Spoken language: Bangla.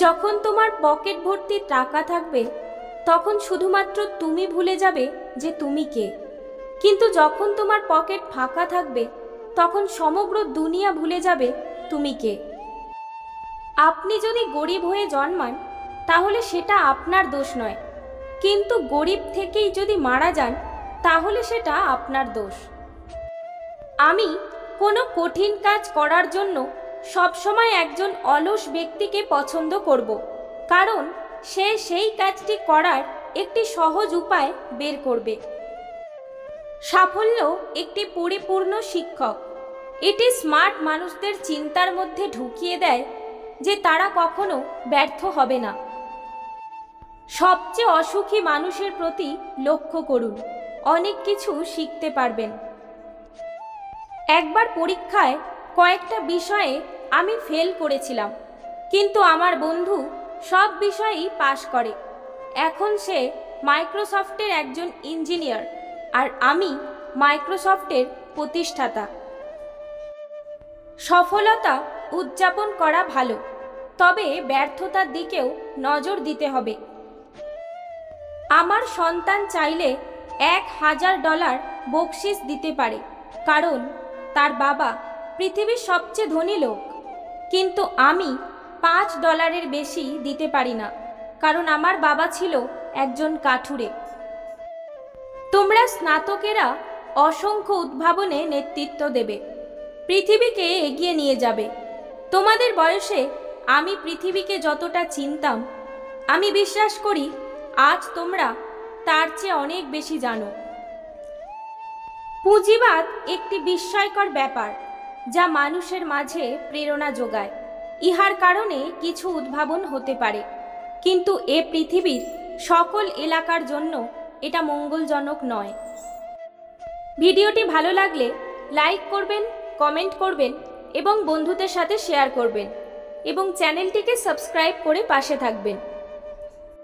যখন তোমার পকেট ভর্তি টাকা থাকবে তখন শুধুমাত্র তুমি ভুলে যাবে যে তুমি কে। কিন্তু যখন তোমার পকেট ফাঁকা থাকবে তখন সমগ্র দুনিয়া ভুলে যাবে তুমি কে। আপনি যদি গরিব হয়ে জন্মান তাহলে সেটা আপনার দোষ নয়, কিন্তু গরিব থেকেই যদি মারা যান তাহলে সেটা আপনার দোষ। আমি কোনো কঠিন কাজ করার জন্য সবসময় একজন অলস ব্যক্তিকে পছন্দ করব, কারণ সে সেই কাজটি করার একটি সহজ উপায় বের করবে। সাফল্য একটি পরিপূর্ণ শিক্ষক। এটি স্মার্ট মানুষদের চিন্তার মধ্যে ঢুকিয়ে দেয় যে তারা কখনো ব্যর্থ হবে না। সবচেয়ে অসুখী মানুষের প্রতি লক্ষ্য করুন, অনেক কিছু শিখতে পারবেন। একবার পরীক্ষায় কয়েকটা বিষয়ে আমি ফেল করেছিলাম, কিন্তু আমার বন্ধু সব বিষয়েই পাশ করে। এখন সে মাইক্রোসফটের একজন ইঞ্জিনিয়ার, আর আমি মাইক্রোসফটের প্রতিষ্ঠাতা। সফলতা উদযাপন করা ভালো, তবে ব্যর্থতার দিকেও নজর দিতে হবে। আমার সন্তান চাইলে $1000 বকশিস দিতে পারে, কারণ তার বাবা পৃথিবীর সবচেয়ে ধনী লোক। কিন্তু আমি $5 বেশি দিতে পারি না, কারণ আমার বাবা ছিল একজন কাঠুরে। তোমরা স্নাতকেরা অসংখ্য উদ্ভাবনে নেতৃত্ব দেবে, পৃথিবীকে এগিয়ে নিয়ে যাবে। তোমাদের বয়সে আমি পৃথিবীকে যতটা চিনতাম, আমি বিশ্বাস করি আজ তোমরা তার চেয়ে অনেক বেশি জানো। পুঁজিবাদ একটি বিস্ময়কর ব্যাপার যা মানুষের মাঝে প্রেরণা যোগায়। ইহার কারণে কিছু উদ্ভাবন হতে পারে, কিন্তু এ পৃথিবীর সকল এলাকার জন্য এটা মঙ্গলজনক নয়। ভিডিওটি ভালো লাগলে লাইক করবেন, কমেন্ট করবেন এবং বন্ধুদের সাথে শেয়ার করবেন, এবং চ্যানেলটিকে সাবস্ক্রাইব করে পাশে থাকবেন।